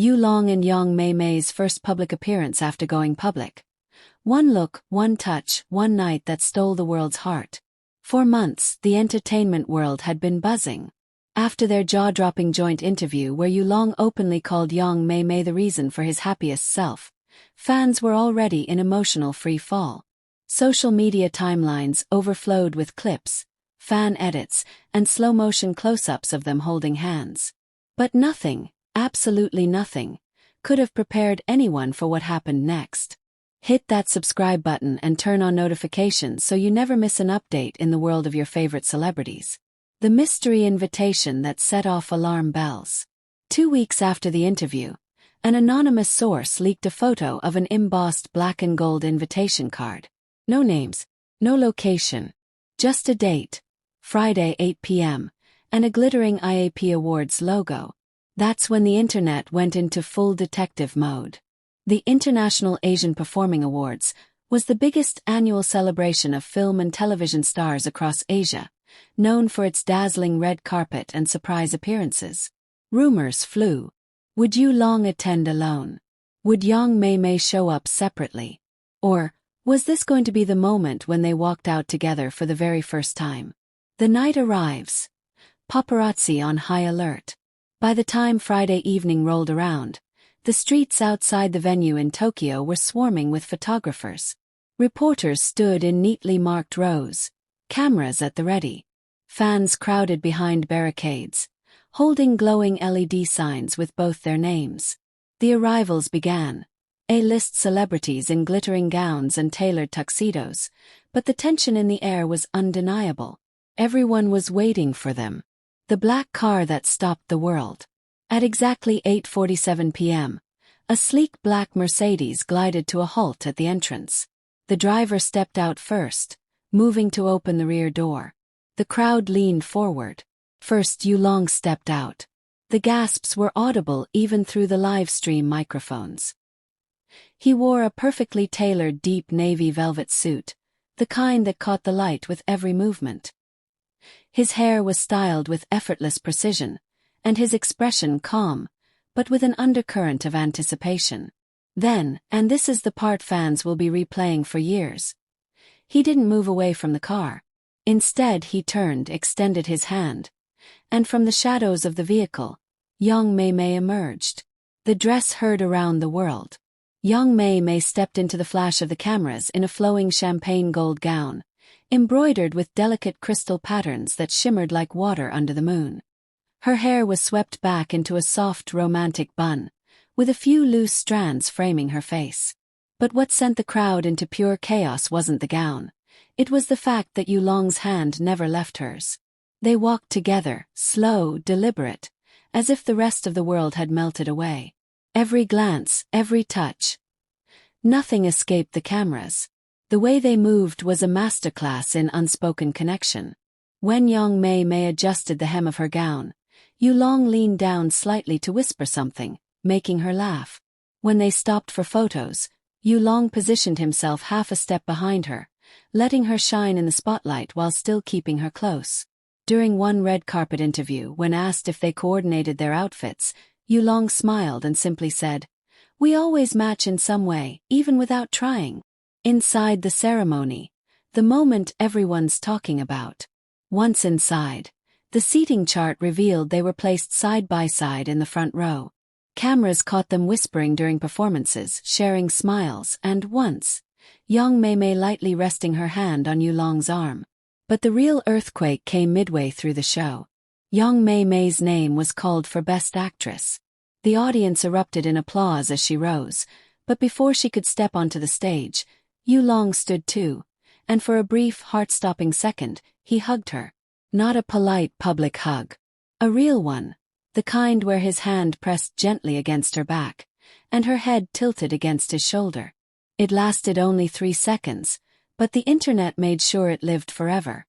Yulong and Yang Mei Mei's first public appearance after going public. One look, one touch, one night that stole the world's heart. For months, the entertainment world had been buzzing. After their jaw-dropping joint interview where Yulong openly called Yang Mei Mei the reason for his happiest self, fans were already in emotional free fall. Social media timelines overflowed with clips, fan edits, and slow-motion close-ups of them holding hands. But nothing, absolutely nothing, could have prepared anyone for what happened next. Hit that subscribe button and turn on notifications so you never miss an update in the world of your favorite celebrities. The mystery invitation that set off alarm bells. 2 weeks after the interview, an anonymous source leaked a photo of an embossed black and gold invitation card. No names, no location, just a date, Friday 8 p.m., and a glittering IAP Awards logo. That's when the internet went into full detective mode. The International Asian Performing Awards was the biggest annual celebration of film and television stars across Asia, known for its dazzling red carpet and surprise appearances. Rumors flew. Would Yulong attend alone? Would Yang Mei Mei show up separately? Or was this going to be the moment when they walked out together for the very first time? The night arrives. Paparazzi on high alert. By the time Friday evening rolled around, the streets outside the venue in Tokyo were swarming with photographers. Reporters stood in neatly marked rows, cameras at the ready. Fans crowded behind barricades, holding glowing LED signs with both their names. The arrivals began. A-list celebrities in glittering gowns and tailored tuxedos, but the tension in the air was undeniable. Everyone was waiting for them. The black car that stopped the world. At exactly 8:47 p.m., a sleek black Mercedes glided to a halt at the entrance. The driver stepped out first, moving to open the rear door. The crowd leaned forward. First Yulong stepped out. The gasps were audible even through the live stream microphones. He wore a perfectly tailored deep navy velvet suit, the kind that caught the light with every movement. His hair was styled with effortless precision, and his expression calm, but with an undercurrent of anticipation. Then, and this is the part fans will be replaying for years, he didn't move away from the car. Instead he turned, extended his hand, and from the shadows of the vehicle, Yang Mei Mei emerged. The dress heard around the world. Yang Mei Mei stepped into the flash of the cameras in a flowing champagne gold gown, embroidered with delicate crystal patterns that shimmered like water under the moon. Her hair was swept back into a soft romantic bun, with a few loose strands framing her face. But what sent the crowd into pure chaos wasn't the gown. It was the fact that Yulong's hand never left hers. They walked together, slow, deliberate, as if the rest of the world had melted away. Every glance, every touch. Nothing escaped the cameras. The way they moved was a masterclass in unspoken connection. When Yang Mei Mei adjusted the hem of her gown, Yulong leaned down slightly to whisper something, making her laugh. When they stopped for photos, Yulong positioned himself half a step behind her, letting her shine in the spotlight while still keeping her close. During one red carpet interview, when asked if they coordinated their outfits, Yulong smiled and simply said, "We always match in some way, even without trying." Inside the ceremony, the moment everyone's talking about. Once inside, the seating chart revealed they were placed side by side in the front row. Cameras caught them whispering during performances, sharing smiles, and once, Yang Mei Mei lightly resting her hand on Yulong's arm. But the real earthquake came midway through the show. Yang Mei Mei's name was called for Best Actress. The audience erupted in applause as she rose, but before she could step onto the stage, Yulong stood too, and for a brief, heart-stopping second, he hugged her. Not a polite public hug. A real one, the kind where his hand pressed gently against her back, and her head tilted against his shoulder. It lasted only 3 seconds, but the internet made sure it lived forever.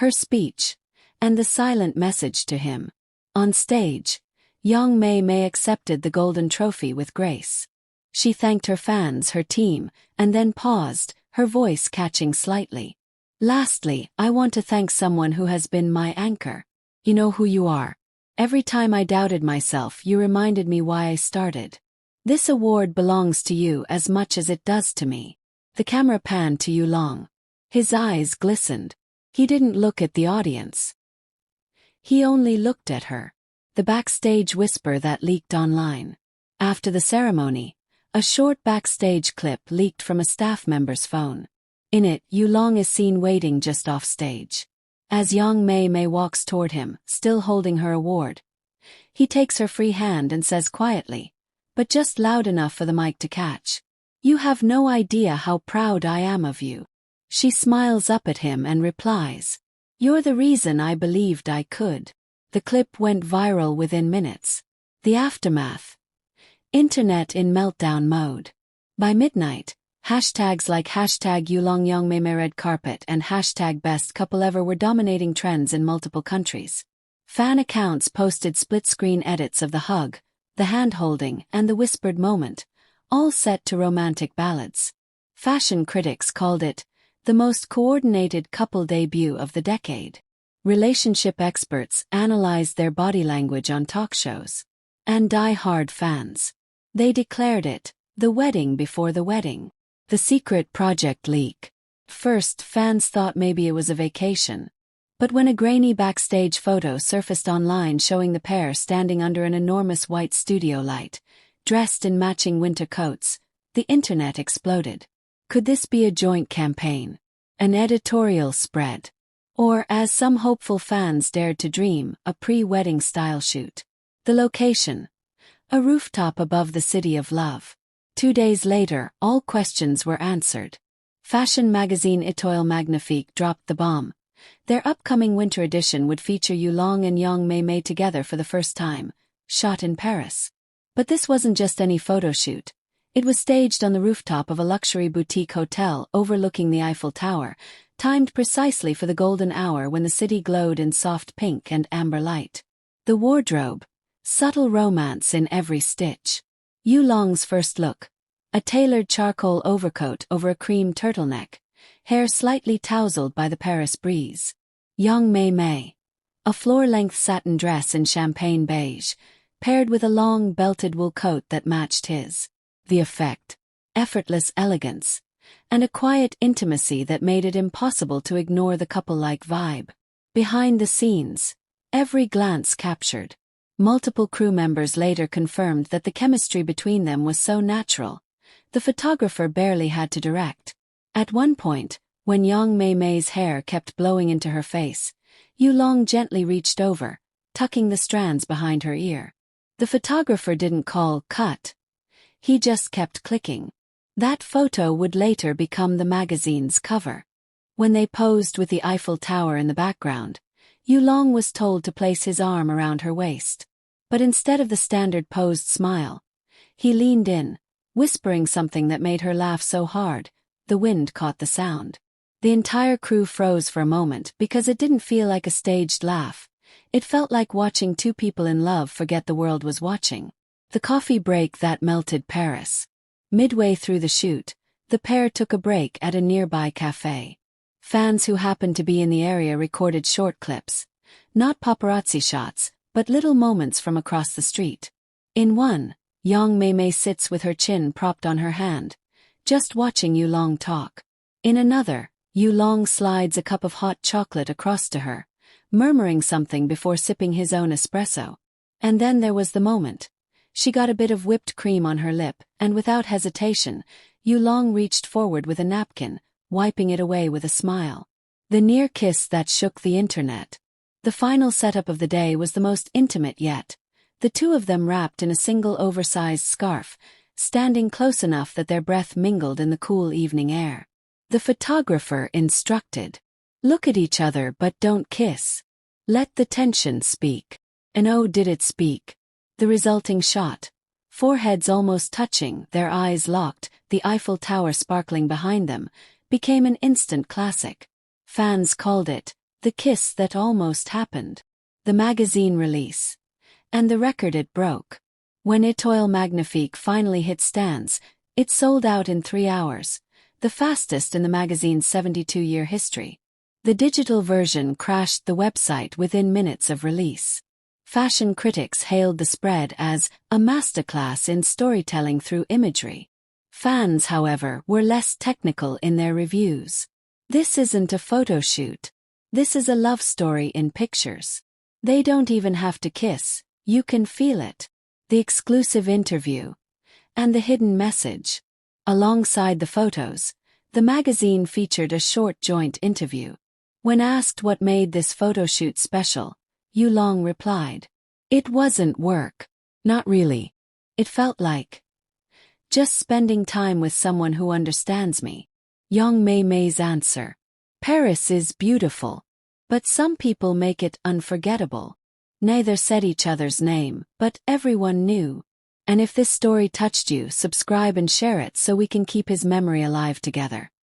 Her speech, and the silent message to him. On stage, Yang Mei Mei accepted the golden trophy with grace. She thanked her fans, her team, and then paused, her voice catching slightly. "Lastly, I want to thank someone who has been my anchor. You know who you are. Every time I doubted myself, you reminded me why I started. This award belongs to you as much as it does to me." The camera panned to Yulong. His eyes glistened. He didn't look at the audience. He only looked at her. The backstage whisper that leaked online. After the ceremony, a short backstage clip leaked from a staff member's phone. In it, Yulong is seen waiting just off stage. As young Mei Mei walks toward him, still holding her award, he takes her free hand and says quietly, but just loud enough for the mic to catch, "You have no idea how proud I am of you." She smiles up at him and replies, "You're the reason I believed I could." The clip went viral within minutes. The aftermath. Internet in meltdown mode. By midnight, hashtags like hashtag Yulong Young Mei Mei Red Carpet and hashtag Best Couple Ever were dominating trends in multiple countries. Fan accounts posted split-screen edits of the hug, the hand-holding, and the whispered moment, all set to romantic ballads. Fashion critics called it the most coordinated couple debut of the decade. Relationship experts analyzed their body language on talk shows. And die-hard fans. They declared it the wedding before the wedding. The secret project leak. First, fans thought maybe it was a vacation. But when a grainy backstage photo surfaced online showing the pair standing under an enormous white studio light, dressed in matching winter coats, the internet exploded. Could this be a joint campaign? An editorial spread? Or, as some hopeful fans dared to dream, a pre-wedding style shoot? The location. A rooftop above the city of love. 2 days later, all questions were answered. Fashion magazine Étoile Magnifique dropped the bomb. Their upcoming winter edition would feature Yulong and young Mei Mei together for the first time, shot in Paris. But this wasn't just any photo shoot. It was staged on the rooftop of a luxury boutique hotel overlooking the Eiffel Tower, timed precisely for the golden hour when the city glowed in soft pink and amber light. The wardrobe. Subtle romance in every stitch. Yulong's first look. A tailored charcoal overcoat over a cream turtleneck, hair slightly tousled by the Paris breeze. Young Mei Mei. A floor-length satin dress in champagne beige, paired with a long belted wool coat that matched his. The effect. Effortless elegance. And a quiet intimacy that made it impossible to ignore the couple-like vibe. Behind the scenes. Every glance captured. Multiple crew members later confirmed that the chemistry between them was so natural. The photographer barely had to direct. At one point, when young Mei Mei's hair kept blowing into her face, Yulong gently reached over, tucking the strands behind her ear. The photographer didn't call cut. He just kept clicking. That photo would later become the magazine's cover. When they posed with the Eiffel Tower in the background, Yulong was told to place his arm around her waist. But instead of the standard posed smile, he leaned in, whispering something that made her laugh so hard, the wind caught the sound. The entire crew froze for a moment because it didn't feel like a staged laugh. It felt like watching two people in love forget the world was watching. The coffee break that melted Paris. Midway through the shoot, the pair took a break at a nearby cafe. Fans who happened to be in the area recorded short clips. Not paparazzi shots, but little moments from across the street. In one, young Mei Mei sits with her chin propped on her hand, just watching Yulong talk. In another, Yulong slides a cup of hot chocolate across to her, murmuring something before sipping his own espresso. And then there was the moment. She got a bit of whipped cream on her lip, and without hesitation, Yulong reached forward with a napkin, wiping it away with a smile. The near kiss that shook the internet. The final setup of the day was the most intimate yet. The two of them wrapped in a single oversized scarf, standing close enough that their breath mingled in the cool evening air. The photographer instructed, "Look at each other but don't kiss. Let the tension speak." And oh, did it speak. The resulting shot. Foreheads almost touching, their eyes locked, the Eiffel Tower sparkling behind them, became an instant classic. Fans called it the kiss that almost happened. The magazine release. And the record it broke. When Étoile Magnifique finally hit stands, it sold out in 3 hours, the fastest in the magazine's 72-year history. The digital version crashed the website within minutes of release. Fashion critics hailed the spread as a masterclass in storytelling through imagery. Fans, however, were less technical in their reviews. This isn't a photo shoot. This is a love story in pictures. They don't even have to kiss, you can feel it. The exclusive interview. And the hidden message. Alongside the photos, the magazine featured a short joint interview. When asked what made this photoshoot special, Yu Long replied, "It wasn't work. Not really. It felt like just spending time with someone who understands me." Young Mei Mei's answer. Paris is beautiful. But some people make it unforgettable. Neither said each other's name, but everyone knew. And if this story touched you, subscribe and share it so we can keep his memory alive together.